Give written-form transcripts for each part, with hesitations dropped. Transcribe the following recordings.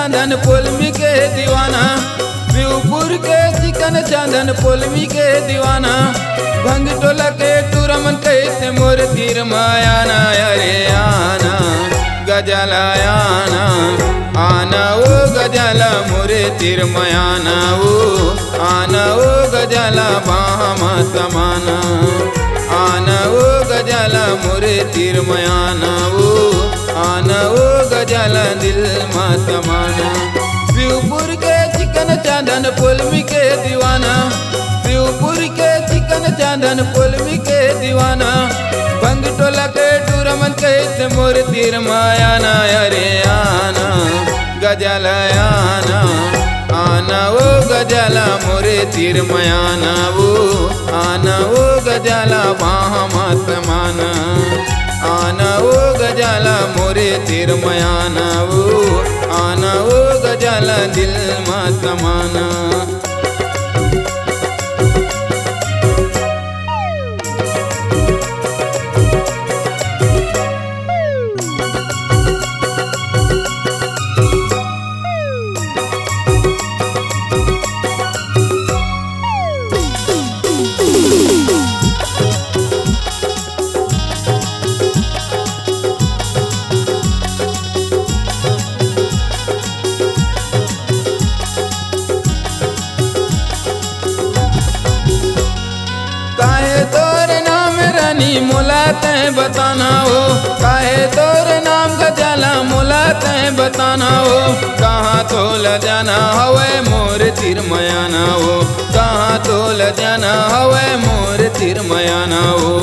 चांदन पोलमी के दीवाना, शिवपुर के चिकन चांदन पोलमी के दीवाना। भंग टोला के टूरमन कैसे मोर तीर मायाना, अरे आना गजला आना, आना ओ गजला मोरे तीर मयाना, ओ आना ओ गजला बाहमा समाना, आना ओ गजला मोरे तीर मयाना, ओ आना ओ गजला दिल मा समाना। शिवपुर के चिकन चांदन पोलमी के दीवाना, शिवपुर के चिकन चांदन पोलमी के दीवाना। भंग टोला के टूरमन कैसे मोर तीर मायाना, अरे आना गजला आना, आना ओ गजला मोरे तीर मयाना, ओ आना ओ गजला बाहमा समाना, आना ओ गजला मोरे तीर मयाना, ओ आना ओ गजला दिल मा समाना। मोला तैं बताना हो, काहे तोर नाम गजला मोला तैं बताना हो। कहाँ तो ल जाना हवे मोर तीर मयाना हो, कहाँ तो ल जाना हवे मोर तीर मयाना हो।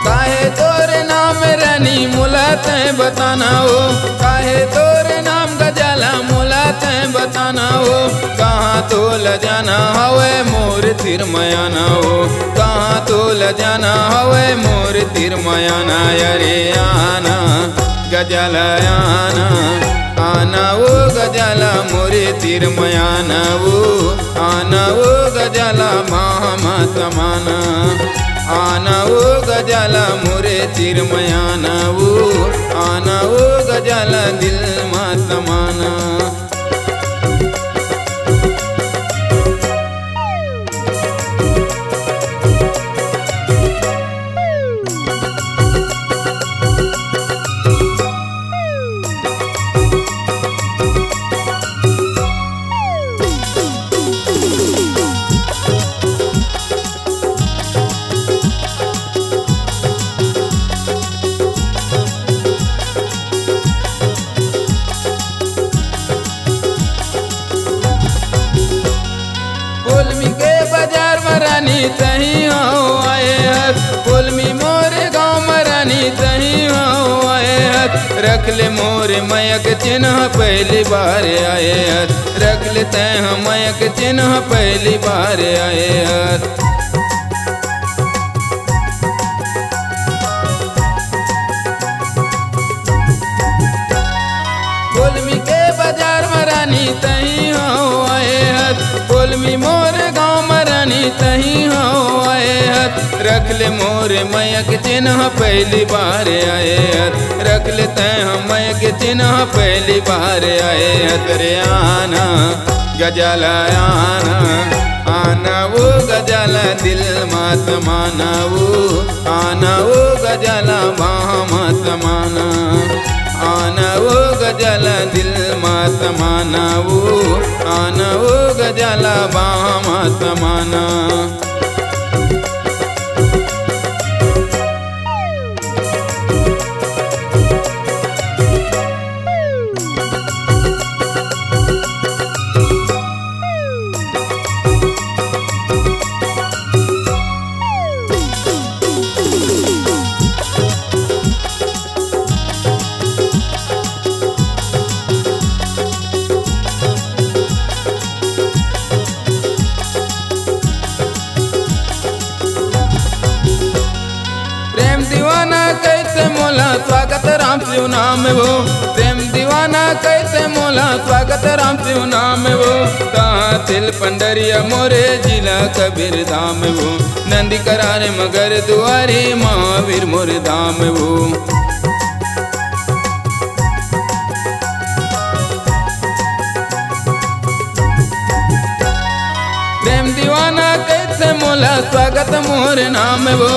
काहे तोर नाम रानी मोला तैं बताना हो, काहे तोर नाम गजला मोला तैं बताना हो। कहाँ तो ल जाना हवे मोर तीर मयाना हो, कहाँ तो ल जाना हवे मोर तीर मयाना, अरे आना गजला आना, आना ओ गजला मोरे तीर मयाना, ओ आना ओ गजला बाहमा समाना, आना ओ गजला मोरे तीर मयाना, ओ आना ओ गजला दिल मा समाना। पोलमी के बाजार में रानी तही हो आए हत, पोलमी मोरे गाँव में रानी तही हो आए हत। रख ले मोरे मयक चिन्ह पहली बार आए हत, रख ले तैं मयक चिन्ह पहली बार आए हत। पोलमी के बाजार में रानी तही हो आए हत, पोलमी मोर गाँव में रानी तही हो आए हत। रख ले मोरे मयक चिन्ह पहली बार आए हत, रख ले तैं मयक चिन्ह पहली बार आए हत। रे आना गजला आना, आना वो गजला दिल मा समाना, वो आना वो गजला बाहमा समाना, आना वो गजला दिल मा समाना, वो आना वो गजला बाहमा समाना। स्वागत राम शिव नाम वो, प्रेम दीवाना दीवाना कैसे मोला स्वागत राम शिव नाम वो कहाँ तिल पंडरिया मोरे जिला कबीर धाम वो नंदी करारे मगर दुआरे महावीर मोरे धाम वो प्रेम दीवाना कैसे मोला स्वागत मोर नाम वो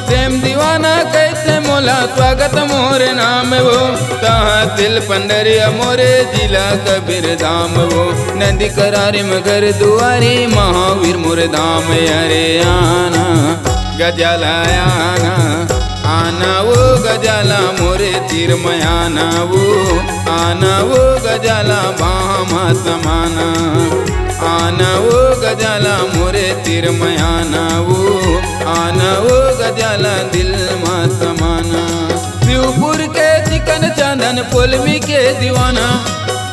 प्रेम दीवाना कैसे मोला स्वागत मोर नाम वो कहाँ तिल पंडरिया मोरे जिला कबीर धाम वो नदी करारे मगर दुआरे महावीर मोर धाम अरे आना गजाला आना आना वो गजाला मोरे तीर मयाना वो आना वो गजाला बामा समाना आना वो गजाला मोरे तीर मयाना वो आना वो गजाला दिल मा समाना शिवपुर के चिकन चांदन पोलमी के दीवाना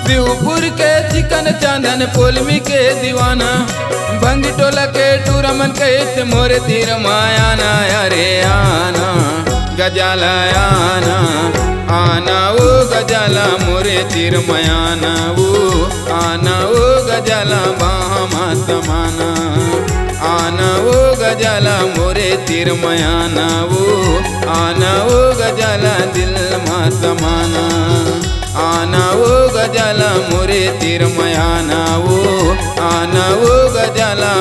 शिवपुर के चिकन चांदन पोलमी के दीवाना भंग टोला के टूरमन कैसे मोरे तीर मायाना अरे आना गजाला आना आना वो गजाला मोरे तीर मयाना वो आना वो गजाला बामा समाना आना वो गजाला मोरे तीर मयाना वो आना वो गजाला दिल मा समाना आना वो गजाला मोरे तीर मयाना वो आना वो गजाला